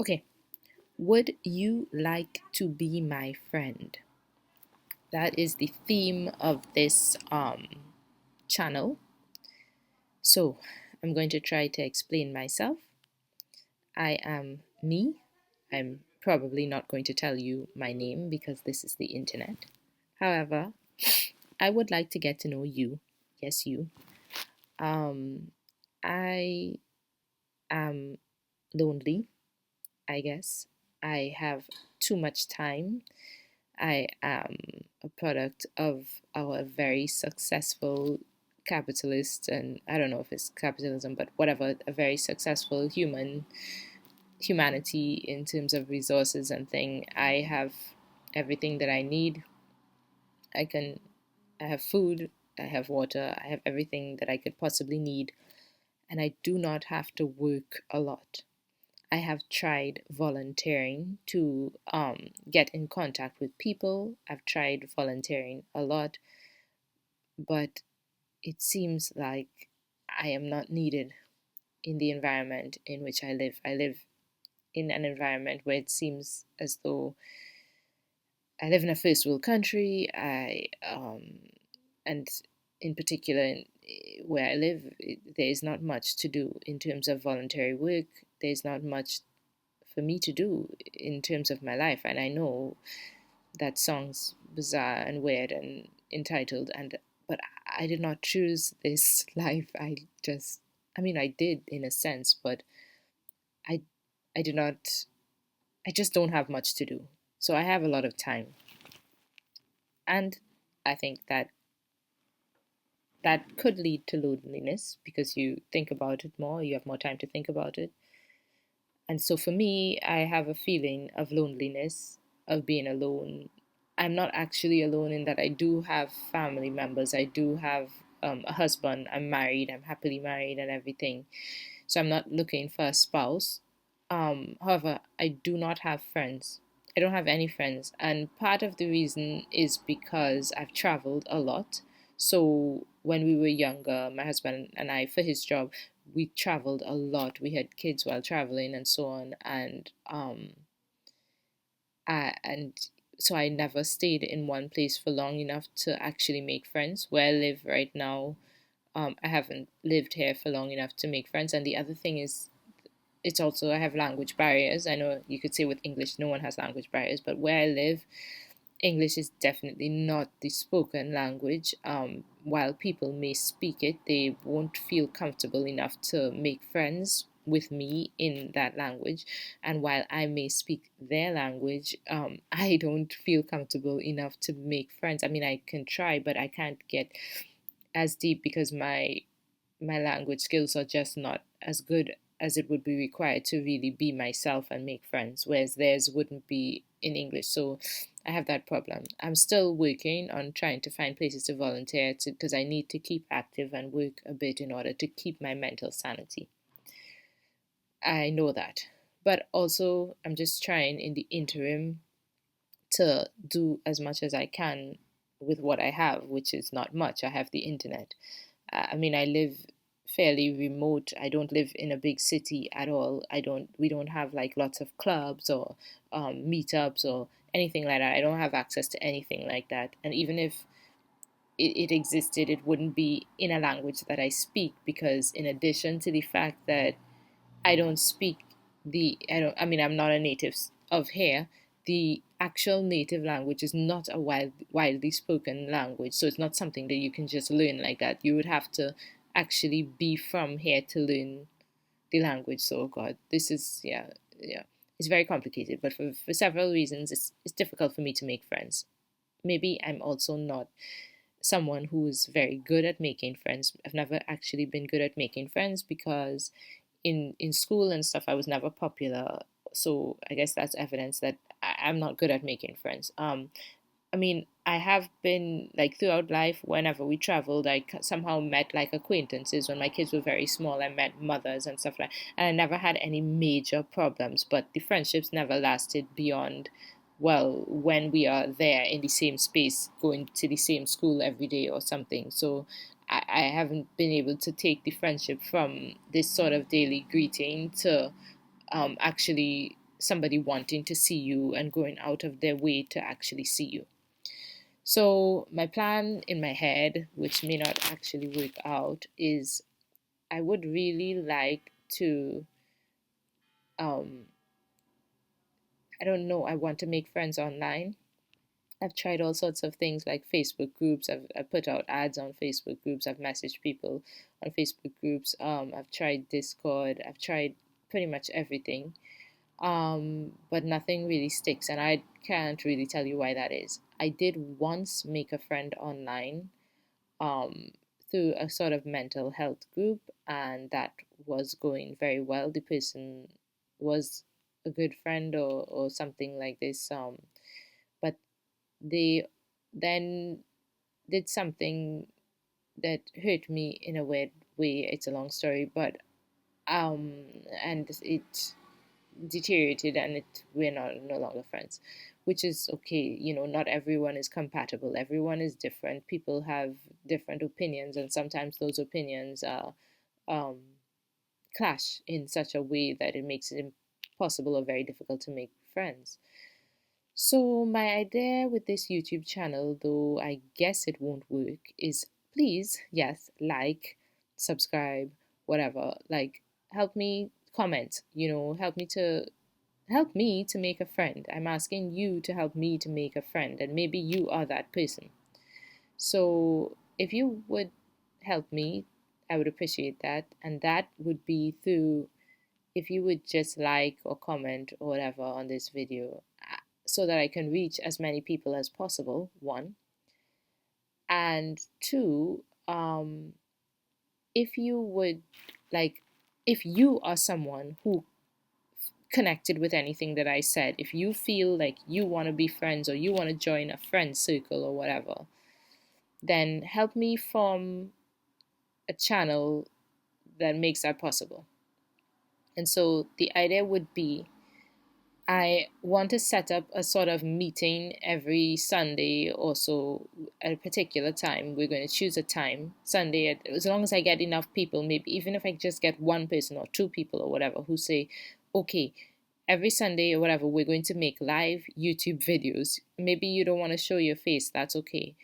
Okay, would you like to be my friend? That is the theme of this channel. So, I'm going to try to explain myself. I am me. I'm probably not going to tell you my name because this is the internet. However, I would like to get to know you. Yes, you. Um, I am lonely, I guess. I have too much time. I am a product of our very successful capitalist, and I don't know if it's capitalism, but whatever, a very successful humanity in terms of resources and thing. I have everything that I need. I can I have food, I have water, I have everything that I could possibly need, and I do not have to work a lot. I have tried volunteering to get in contact with people. I've tried volunteering a lot, but it seems like I am not needed in the environment in which I live. I live in an environment where it seems as though I live in a first world country. And in particular, where I live, there is not much to do in terms of voluntary work. There's not much for me to do in terms of my life. And I know that song's bizarre and weird and entitled, and but I did not choose this life. I mean, I did in a sense, but I, I did not. I just don't have much to do, so I have a lot of time, and I think that that could lead to loneliness because you think about it more. You have more time to think about it. And so for me, I have a feeling of loneliness, of being alone. I'm not actually alone in that I do have family members. I do have a husband. I'm married. I'm happily married and everything. So I'm not looking for a spouse. However, I do not have friends. I don't have any friends. And part of the reason is because I've traveled a lot. So when we were younger, my husband and I, for his job, we traveled a lot. We had kids while traveling and so on. And so I never stayed in one place for long enough to actually make friends. Where I live right now, I haven't lived here for long enough to make friends. And the other thing is, it's also I have language barriers. I know you could say with English no one has language barriers, but where I live, English is definitely not the spoken language. While people may speak it, they won't feel comfortable enough to make friends with me in that language. And while I may speak their language, I don't feel comfortable enough to make friends. I mean, I can try, but I can't get as deep because my language skills are just not as good as it would be required to really be myself and make friends, whereas theirs wouldn't be in English. So I have that problem. I'm still working on trying to find places to volunteer to because I need to keep active and work a bit in order to keep my mental sanity. I know that. But also, I'm just trying in the interim to do as much as I can with what I have, which is not much. I have the internet. I mean, I live fairly remote. I don't live in a big city at all. We don't have like lots of clubs or meetups or anything like that. I don't have access to anything like that. And even if it existed, it wouldn't be in a language that I speak because, in addition to the fact that I don't speak I mean, I'm not a native of here. The actual native language is not a widely spoken language, so it's not something that you can just learn like that. You would have to actually be from here to learn the language. So, God, this is, yeah. It's very complicated, but for several reasons, it's difficult for me to make friends. Maybe I'm also not someone who is very good at making friends. I've never actually been good at making friends because in school and stuff I was never popular. So I guess that's evidence that I'm not good at making friends. I mean, I have been like throughout life, whenever we traveled, I somehow met like acquaintances. When my kids were very small, I met mothers and stuff like that. And I never had any major problems, but the friendships never lasted beyond, well, when we are there in the same space, going to the same school every day or something. So I haven't been able to take the friendship from this sort of daily greeting to actually somebody wanting to see you and going out of their way to actually see you. So, my plan in my head, which may not actually work out, is I would really like to, um, I don't know, I want to make friends online. I've tried all sorts of things like Facebook groups. I've put out ads on Facebook groups. I've messaged people on Facebook groups. I've tried Discord. I've tried pretty much everything. But nothing really sticks, and I can't really tell you why that is. I did once make a friend online, um, through a sort of mental health group, and that was going very well. The person was a good friend, or something like this. But they then did something that hurt me in a weird way. It's a long story, but um, and it deteriorated, and we're no longer friends, which is okay. Not everyone is compatible. Everyone is different. People have different opinions, and sometimes those opinions um, clash in such a way that it makes it impossible or very difficult to make friends. So, my idea with this YouTube channel, though I guess it won't work, is please, yes, like, subscribe, whatever. Like, help me comment, help me to make a friend. I'm asking you to help me to make a friend, and maybe you are that person. So, if you would help me, I would appreciate that. And that would be through, if you would just like or comment or whatever on this video, so that I can reach as many people as possible, one. And two, if you would like, if you are someone who connected with anything that I said, if you feel like you want to be friends or you want to join a friend circle or whatever, then help me form a channel that makes that possible. And so the idea would be, I want to set up a sort of meeting every Sunday or so at a particular time. We're going to choose a time, Sunday, as long as I get enough people, maybe even if I just get one person or two people or whatever who say, okay, every Sunday or whatever, we're going to make live YouTube videos. Maybe you don't want to show your face, that's okay.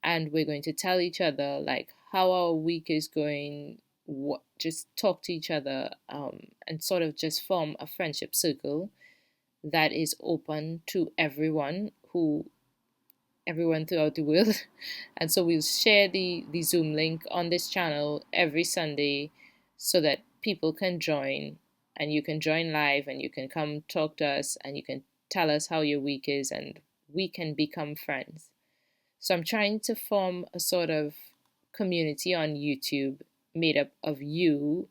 And we're going to tell each other like how our week is going, what, just talk to each other, and sort of just form a friendship circle that is open to everyone throughout the world. And so we'll share the Zoom link on this channel every Sunday so that people can join, and you can join live, and you can come talk to us, and you can tell us how your week is, and we can become friends. So I'm trying to form a sort of community on YouTube made up of you,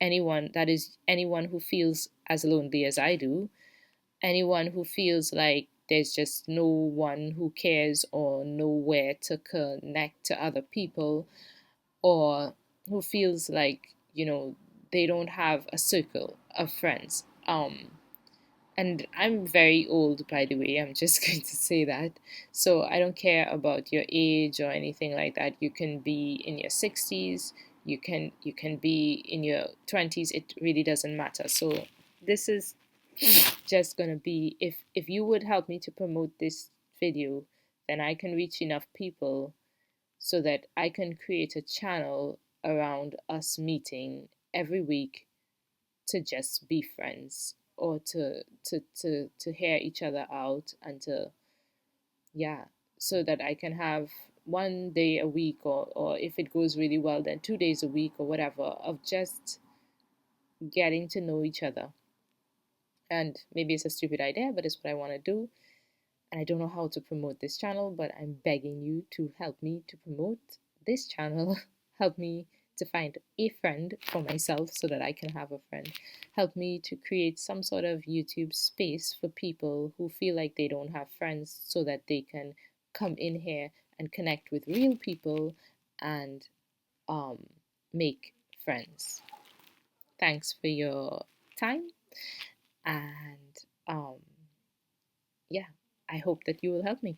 anyone who feels as lonely as I do, anyone who feels like there's just no one who cares or nowhere to connect to other people, or who feels like, they don't have a circle of friends. And I'm very old, by the way, I'm just going to say that. So I don't care about your age or anything like that. You can be in your 60s, you can be in your 20s, it really doesn't matter. So this is just gonna be, if you would help me to promote this video, then I can reach enough people so that I can create a channel around us meeting every week to just be friends, or to hear each other out, and to, yeah, so that I can have one day a week, or if it goes really well, then 2 days a week or whatever, of just getting to know each other. And maybe it's a stupid idea, but it's what I want to do. And I don't know how to promote this channel, but I'm begging you to help me to promote this channel. Help me to find a friend for myself so that I can have a friend. Help me to create some sort of YouTube space for people who feel like they don't have friends, so that they can come in here and connect with real people and um, make friends. Thanks for your time, and yeah, I hope that you will help me.